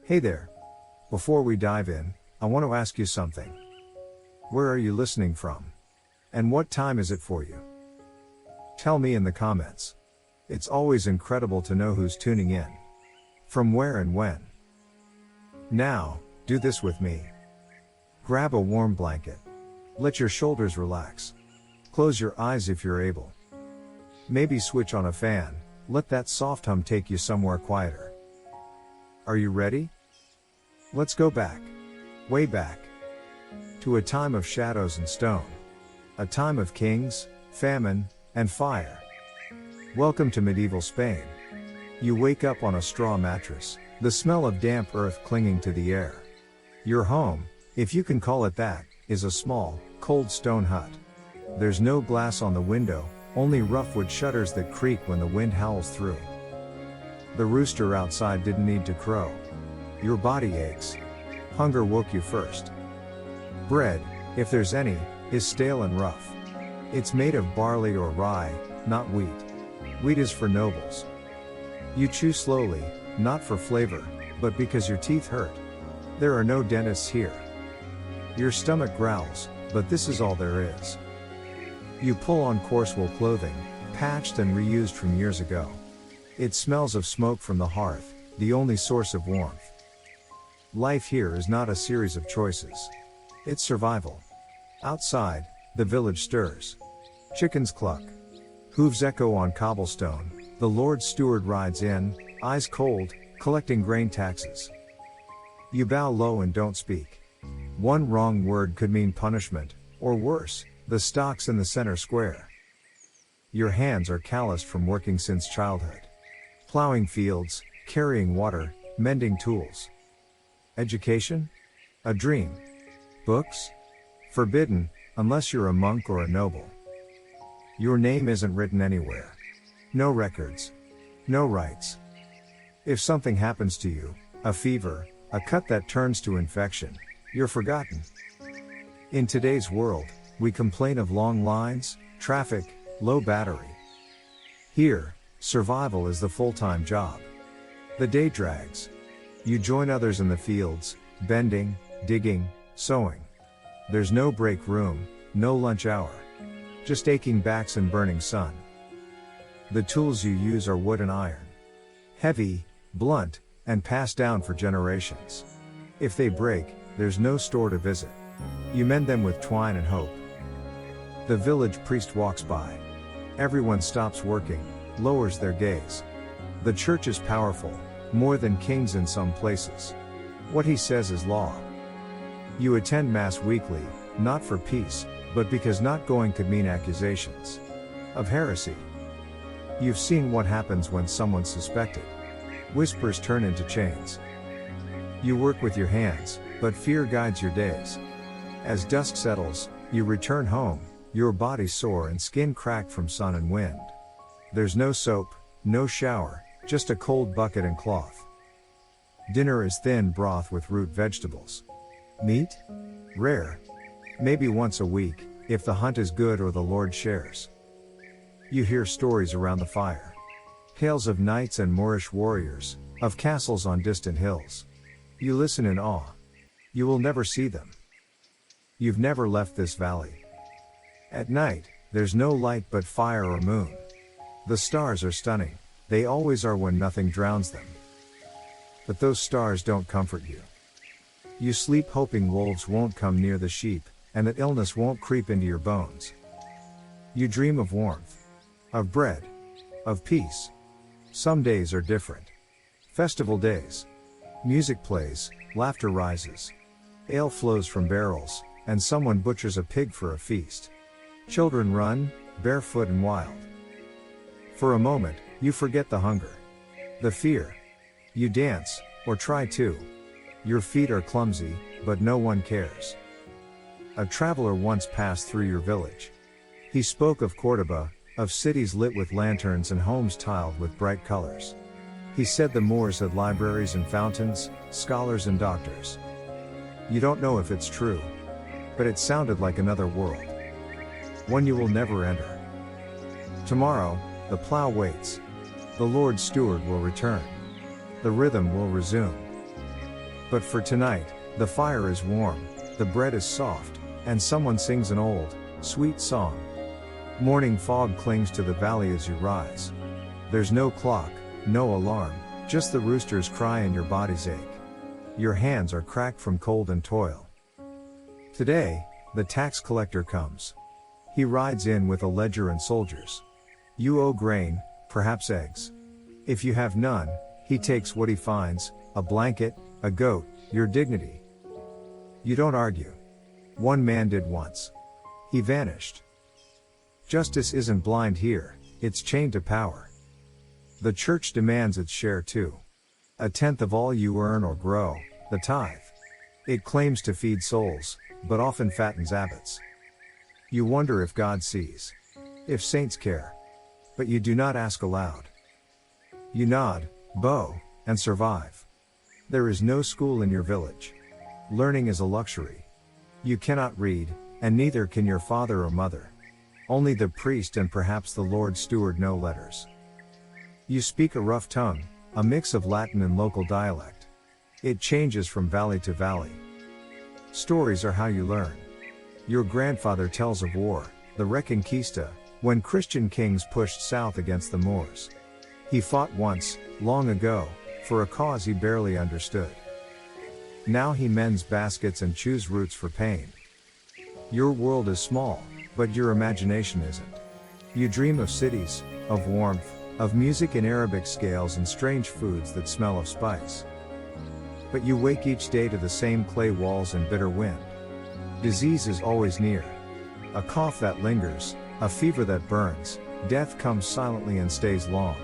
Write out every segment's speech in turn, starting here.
Hey there. Before we dive in, I want to ask you something. Where are you listening from? And what time is it for you? Tell me in the comments. It's always incredible to know who's tuning in. From where and when. Now, do this with me. Grab a warm blanket. Let your shoulders relax. Close your eyes if you're able. Maybe switch on a fan, let that soft hum take you somewhere quieter. Are you ready? Let's go back. Way back. To a time of shadows and stone. A time of kings, famine, and fire. Welcome to medieval Spain. You wake up on a straw mattress, the smell of damp earth clinging to the air. Your home, if you can call it that, is a small, cold stone hut. There's no glass on the window, only rough wood shutters that creak when the wind howls through. The rooster outside didn't need to crow. Your body aches. Hunger woke you first. Bread, if there's any, is stale and rough. It's made of barley or rye, not wheat. Wheat is for nobles. You chew slowly, not for flavor, but because your teeth hurt. There are no dentists here. Your stomach growls, but this is all there is. You pull on coarse wool clothing, patched and reused from years ago. It smells of smoke from the hearth, the only source of warmth. Life here is not a series of choices. It's survival. Outside, the village stirs. Chickens cluck. Hooves echo on cobblestone, the Lord's steward rides in, eyes cold, collecting grain taxes. You bow low and don't speak. One wrong word could mean punishment, or worse, the stocks in the center square. Your hands are calloused from working since childhood. Plowing fields, carrying water, mending tools. Education? A dream. Books? Forbidden, unless you're a monk or a noble. Your name isn't written anywhere. No records. No rights. If something happens to you, a fever, a cut that turns to infection, you're forgotten. In today's world, we complain of long lines, traffic, low battery. Here, survival is the full-time job. The day drags. You join others in the fields, bending, digging, sowing. There's no break room, no lunch hour. Just aching backs and burning sun. The tools you use are wood and iron. Heavy, blunt, and passed down for generations. If they break, there's no store to visit. You mend them with twine and hope. The village priest walks by. Everyone stops working, lowers their gaze. The church is powerful, more than kings in some places. What he says is law. You attend mass weekly, not for peace, but because not going could mean accusations of heresy. You've seen what happens when someone's suspected. Whispers turn into chains. You work with your hands, but fear guides your days. As dusk settles, you return home, your body sore and skin cracked from sun and wind. There's no soap, no shower, just a cold bucket and cloth. Dinner is thin broth with root vegetables. Meat? Rare. Maybe once a week, if the hunt is good or the Lord shares. You hear stories around the fire. Tales of knights and Moorish warriors, of castles on distant hills. You listen in awe. You will never see them. You've never left this valley. At night, there's no light but fire or moon. The stars are stunning. They always are when nothing drowns them. But those stars don't comfort you. You sleep hoping wolves won't come near the sheep, and that illness won't creep into your bones. You dream of warmth. Of bread. Of peace. Some days are different. Festival days. Music plays, laughter rises. Ale flows from barrels, and someone butchers a pig for a feast. Children run, barefoot and wild. For a moment, you forget the hunger. The fear. You dance, or try to. Your feet are clumsy, but no one cares. A traveler once passed through your village. He spoke of Cordoba, of cities lit with lanterns and homes tiled with bright colors. He said the Moors had libraries and fountains, scholars and doctors. You don't know if it's true, but it sounded like another world. One you will never enter. Tomorrow, the plow waits. The Lord's steward will return. The rhythm will resume. But for tonight, the fire is warm, the bread is soft, and someone sings an old, sweet song. Morning fog clings to the valley as you rise. There's no clock, no alarm, just the rooster's cry and your body's ache. Your hands are cracked from cold and toil. Today, the tax collector comes. He rides in with a ledger and soldiers. You owe grain, perhaps eggs. If you have none, he takes what he finds, a blanket, a goat, your dignity. You don't argue. One man did once. He vanished. Justice isn't blind here, it's chained to power. The church demands its share too. 1/10 of all you earn or grow, the tithe. It claims to feed souls, but often fattens abbots. You wonder if God sees, if saints care. But you do not ask aloud. You nod, bow, and survive. There is no school in your village. Learning is a luxury. You cannot read, and neither can your father or mother. Only the priest and perhaps the Lord's steward know letters. You speak a rough tongue, a mix of Latin and local dialect. It changes from valley to valley. Stories are how you learn. Your grandfather tells of war, the Reconquista, when Christian kings pushed south against the Moors. He fought once, long ago, for a cause he barely understood. Now he mends baskets and chews roots for pain. Your world is small, but your imagination isn't. You dream of cities, of warmth, of music in Arabic scales and strange foods that smell of spice. But you wake each day to the same clay walls and bitter wind. Disease is always near. A cough that lingers, a fever that burns, death comes silently and stays long.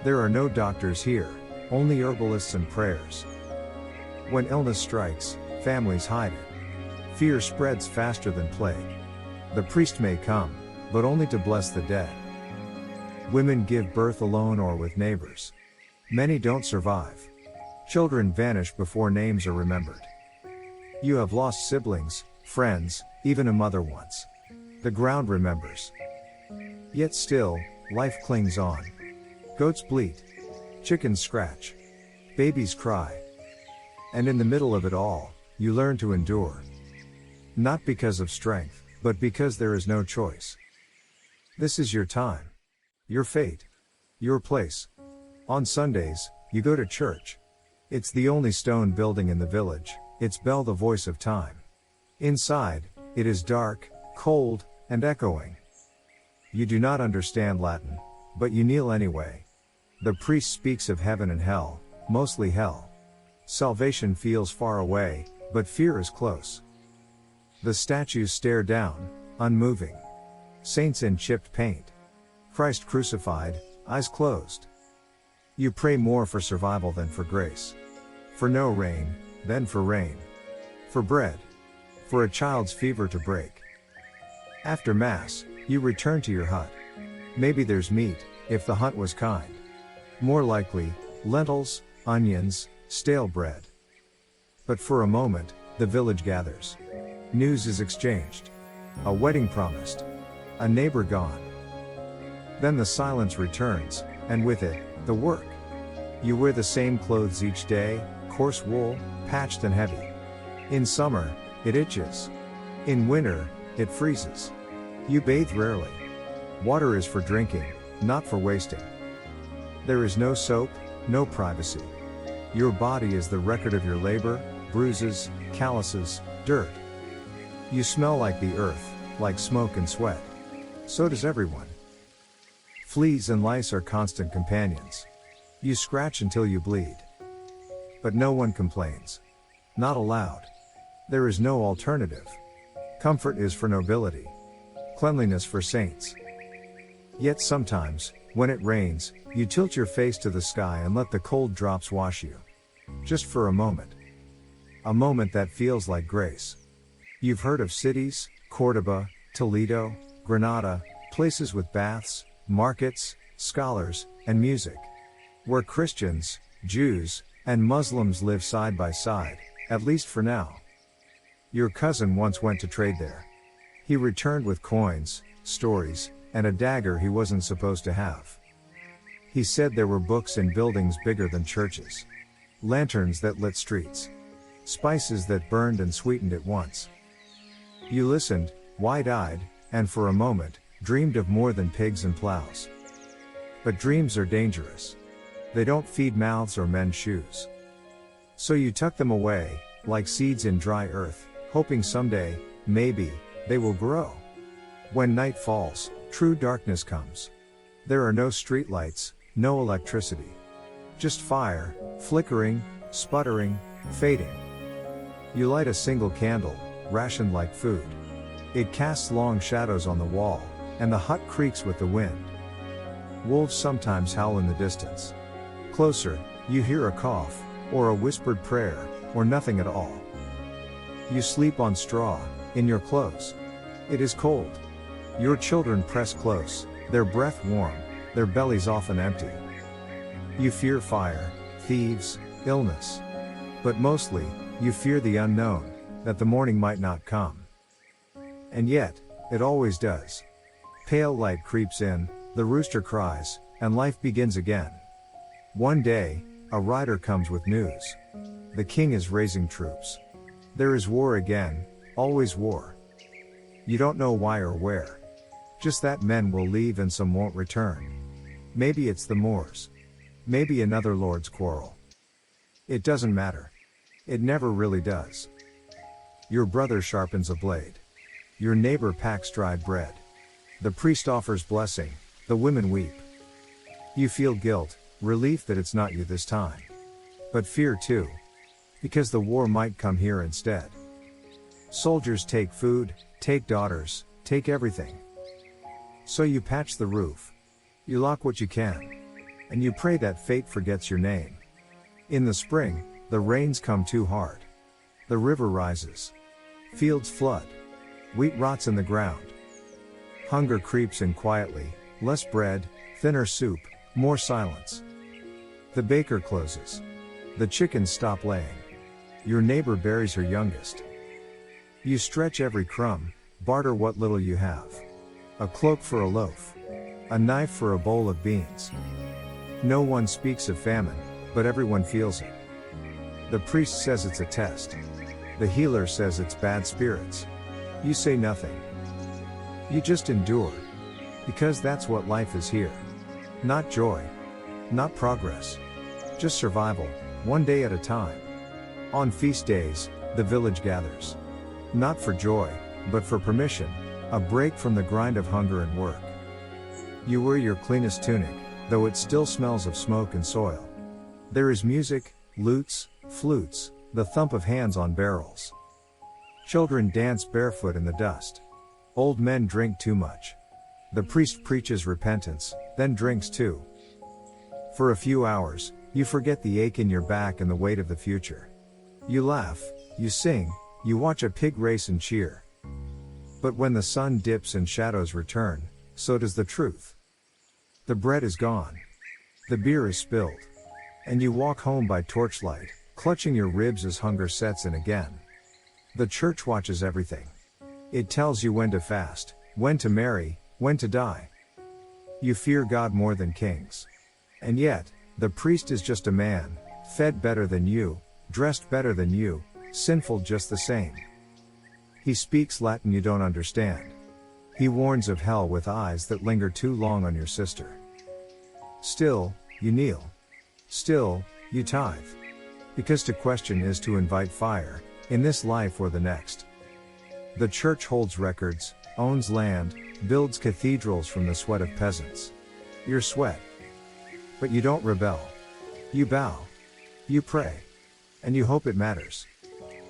There are no doctors here, only herbalists and prayers. When illness strikes, families hide it. Fear spreads faster than plague. The priest may come, but only to bless the dead. Women give birth alone or with neighbors. Many don't survive. Children vanish before names are remembered. You have lost siblings, friends, even a mother once. The ground remembers. Yet still, life clings on. Goats bleat. Chickens scratch. Babies cry. And in the middle of it all, you learn to endure. Not because of strength, but because there is no choice. This is your time. Your fate. Your place. On Sundays, you go to church. It's the only stone building in the village, its bell the voice of time. Inside, it is dark, cold, and echoing. You do not understand Latin, but you kneel anyway. The priest speaks of heaven and hell, mostly hell. Salvation feels far away, but fear is close. The statues stare down, unmoving. Saints in chipped paint. Christ crucified, eyes closed. You pray more for survival than for grace. For no rain, than for rain. For bread. For a child's fever to break. After Mass, you return to your hut. Maybe there's meat, if the hunt was kind. More likely, lentils, onions, stale bread. But for a moment, the village gathers. News is exchanged. A wedding promised. A neighbor gone. Then the silence returns, and with it, the work. You wear the same clothes each day, coarse wool, patched and heavy. In summer, it itches. In winter, it freezes. You bathe rarely. Water is for drinking, not for wasting. There is no soap, no privacy. Your body is the record of your labor, bruises, calluses, dirt. You smell like the earth, like smoke and sweat. So does everyone. Fleas and lice are constant companions. You scratch until you bleed. But no one complains. Not aloud. There is no alternative. Comfort is for nobility. Cleanliness for saints. Yet sometimes, when it rains, you tilt your face to the sky and let the cold drops wash you. Just for a moment. A moment that feels like grace. You've heard of cities, Cordoba, Toledo, Granada, places with baths, markets, scholars, and music. Where Christians, Jews, and Muslims live side by side, at least for now. Your cousin once went to trade there. He returned with coins, stories, and a dagger he wasn't supposed to have. He said there were books in buildings bigger than churches. Lanterns that lit streets. spices that burned and sweetened at once. You listened, wide-eyed, and for a moment, dreamed of more than pigs and plows. But dreams are dangerous. They don't feed mouths or mend shoes. So you tuck them away, like seeds in dry earth, hoping someday, maybe, they will grow. When night falls, true darkness comes. There are no streetlights, no electricity. Just fire, flickering, sputtering, fading. You light a single candle, rationed like food. It casts long shadows on the wall, and the hut creaks with the wind. Wolves sometimes howl in the distance. Closer, you hear a cough, or a whispered prayer, or nothing at all. You sleep on straw, in your clothes. It is cold. Your children press close, their breath warm, their bellies often empty. You fear fire, thieves, illness. But mostly, you fear the unknown, that the morning might not come. And yet, it always does. Pale light creeps in, the rooster cries, and life begins again. One day, a rider comes with news. The king is raising troops. There is war again, always war. You don't know why or where. Just that men will leave and some won't return. Maybe it's the Moors. Maybe another lord's quarrel. It doesn't matter. It never really does. Your brother sharpens a blade. Your neighbor packs dried bread. The priest offers blessing, the women weep. You feel guilt, relief that it's not you this time. But fear too. Because the war might come here instead. Soldiers take food, take daughters, take everything. So you patch the roof. You lock what you can. And you pray that fate forgets your name. In the spring, the rains come too hard. The river rises. Fields flood. Wheat rots in the ground. Hunger creeps in quietly, less bread, thinner soup, more silence. The baker closes. The chickens stop laying. Your neighbor buries her youngest. You stretch every crumb, barter what little you have. A cloak for a loaf. A knife for a bowl of beans. No one speaks of famine, but everyone feels it. The priest says it's a test. The healer says it's bad spirits. You say nothing. You just endure. Because that's what life is here. Not joy. Not progress. Just survival, one day at a time. On feast days, the village gathers. Not for joy, but for permission, a break from the grind of hunger and work. You wear your cleanest tunic, though it still smells of smoke and soil. There is music, lutes, flutes, the thump of hands on barrels. Children dance barefoot in the dust. Old men drink too much. The priest preaches repentance, then drinks too. For a few hours, you forget the ache in your back and the weight of the future. You laugh, you sing, you watch a pig race and cheer. But when the sun dips and shadows return, so does the truth. The bread is gone. The beer is spilled. And you walk home by torchlight, clutching your ribs as hunger sets in again. The church watches everything. It tells you when to fast, when to marry, when to die. You fear God more than kings. And yet, the priest is just a man, fed better than you, dressed better than you, sinful just the same. He speaks Latin you don't understand. He warns of hell with eyes that linger too long on your sister. Still, you kneel. Still, you tithe. Because to question is to invite fire, in this life or the next. The church holds records, owns land, builds cathedrals from the sweat of peasants. Your sweat. But you don't rebel. You bow. You pray. And you hope it matters.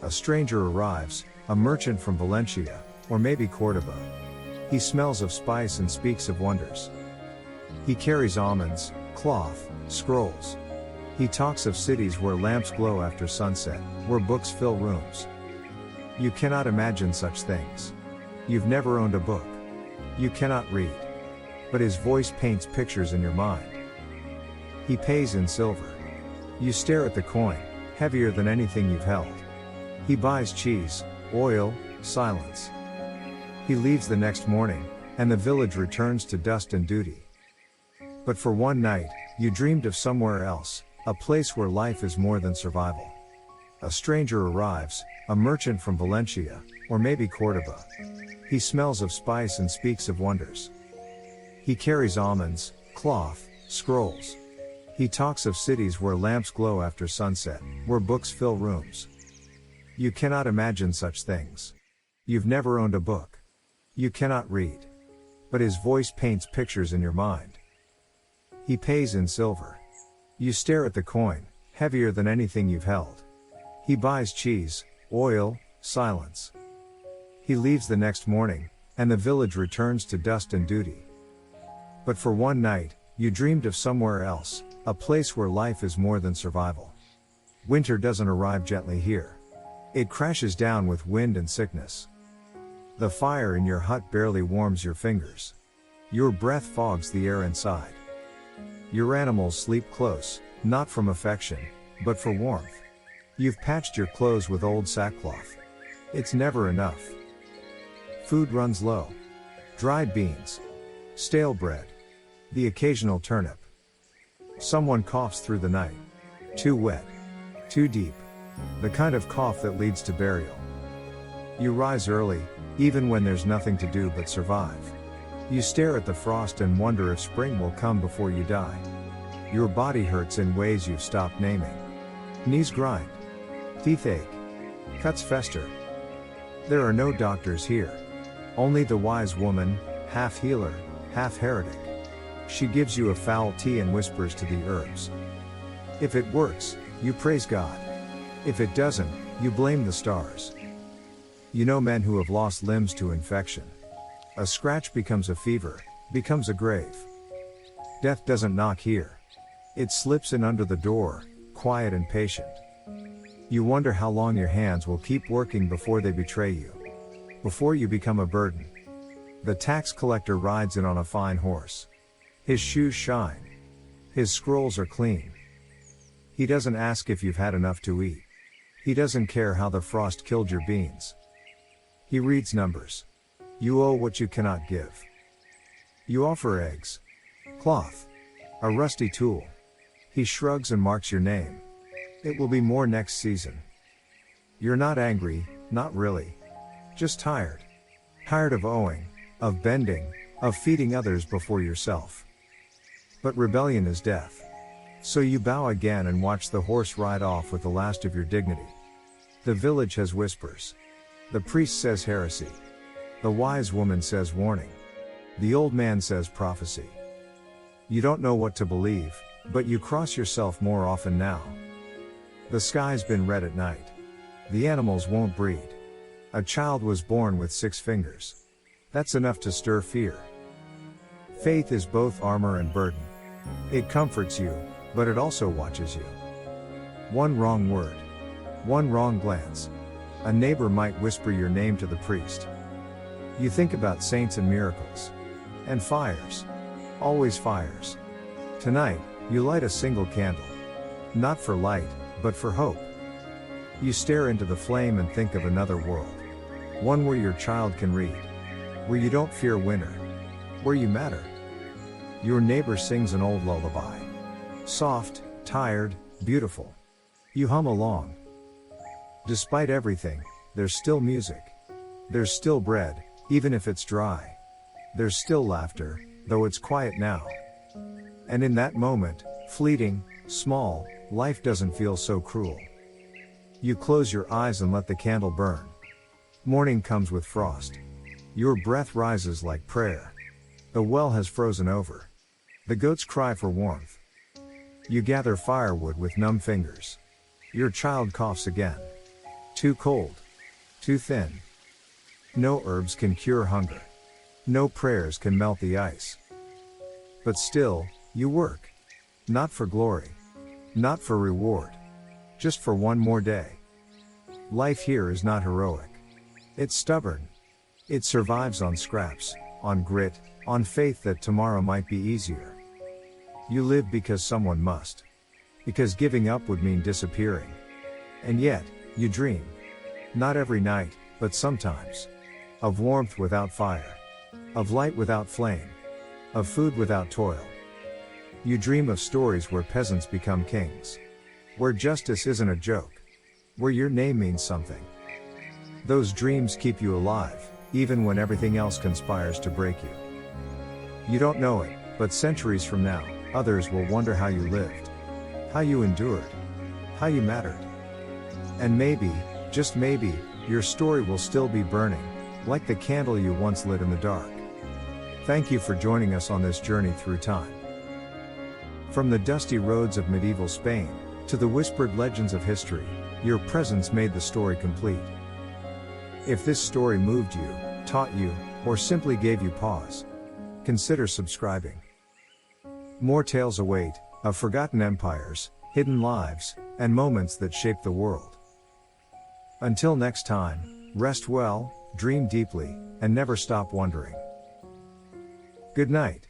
A stranger arrives, a merchant from Valencia, or maybe Cordoba. He smells of spice and speaks of wonders. He carries almonds, cloth, scrolls. He talks of cities where lamps glow after sunset, where books fill rooms. You cannot imagine such things. You've never owned a book. You cannot read. But his voice paints pictures in your mind. He pays in silver. You stare at the coin, heavier than anything you've held. He buys cheese, oil, silence. He leaves the next morning, and the village returns to dust and duty. But for one night, you dreamed of somewhere else, a place where life is more than survival. A stranger arrives, a merchant from Valencia, or maybe Cordoba. He smells of spice and speaks of wonders. He carries almonds, cloth, scrolls. He talks of cities where lamps glow after sunset, where books fill rooms. You cannot imagine such things. You've never owned a book. You cannot read. But his voice paints pictures in your mind. He pays in silver. You stare at the coin, heavier than anything you've held. He buys cheese, oil, silence. He leaves the next morning, and the village returns to dust and duty. But for one night, you dreamed of somewhere else, a place where life is more than survival. Winter doesn't arrive gently here. It crashes down with wind and sickness. The fire in your hut barely warms your fingers. Your breath fogs the air inside. Your animals sleep close, not from affection, but for warmth. You've patched your clothes with old sackcloth. It's never enough. Food runs low. Dried beans. Stale bread. The occasional turnip. Someone coughs through the night. Too wet. Too deep. The kind of cough that leads to burial. You rise early, even when there's nothing to do but survive. You stare at the frost and wonder if spring will come before you die. Your body hurts in ways you've stopped naming. Knees grind. Teeth ache. Cuts fester. There are no doctors here. Only the wise woman, half healer, half heretic. She gives you a foul tea and whispers to the herbs. If it works, you praise God. If it doesn't, you blame the stars. You know men who have lost limbs to infection. A scratch becomes a fever, becomes a grave. Death doesn't knock here. It slips in under the door, quiet and patient. You wonder how long your hands will keep working before they betray you. Before you become a burden. The tax collector rides in on a fine horse. His shoes shine. His scrolls are clean. He doesn't ask if you've had enough to eat. He doesn't care how the frost killed your beans. He reads numbers. You owe what you cannot give. You offer eggs. Cloth. A rusty tool. He shrugs and marks your name. It will be more next season. You're not angry, not really. Just tired. Tired of owing, of bending, of feeding others before yourself. But rebellion is death. So you bow again and watch the horse ride off with the last of your dignity. The village has whispers. The priest says heresy. The wise woman says warning. The old man says prophecy. You don't know what to believe, but you cross yourself more often now. The sky's been red at night. The animals won't breed. A child was born with 6 fingers. That's enough to stir fear. Faith is both armor and burden. It comforts you, but it also watches you. One wrong word. One wrong glance. A neighbor might whisper your name to the priest. You think about saints and miracles. And fires. Always fires. Tonight, you light a single candle. Not for light, but for hope. You stare into the flame and think of another world. One where your child can read. Where you don't fear winter. Where you matter. Your neighbor sings an old lullaby. Soft, tired, beautiful. You hum along. Despite everything, there's still music. There's still bread, even if it's dry. There's still laughter, though it's quiet now. And in that moment, fleeting, small, life doesn't feel so cruel. You close your eyes and let the candle burn. Morning comes with frost. Your breath rises like prayer. The well has frozen over. The goats cry for warmth. You gather firewood with numb fingers. Your child coughs again. Too cold. Too thin. No herbs can cure hunger. No prayers can melt the ice. But still, you work. Not for glory. Not for reward. Just for one more day. Life here is not heroic. It's stubborn. It survives on scraps, on grit, on faith that tomorrow might be easier. You live because someone must. Because giving up would mean disappearing. And yet, you dream. Not every night, but sometimes. Of warmth without fire. Of light without flame. Of food without toil. You dream of stories where peasants become kings. Where justice isn't a joke. where your name means something. Those dreams keep you alive, even when everything else conspires to break you. You don't know it, but centuries from now, others will wonder how you lived, how you endured, how you mattered. And maybe, just maybe, your story will still be burning, like the candle you once lit in the dark. Thank you for joining us on this journey through time. From the dusty roads of medieval Spain, to the whispered legends of history, your presence made the story complete. If this story moved you, taught you, or simply gave you pause, consider subscribing. More tales await, of forgotten empires, hidden lives, and moments that shaped the world. Until next time, rest well, dream deeply, and never stop wondering. Good night.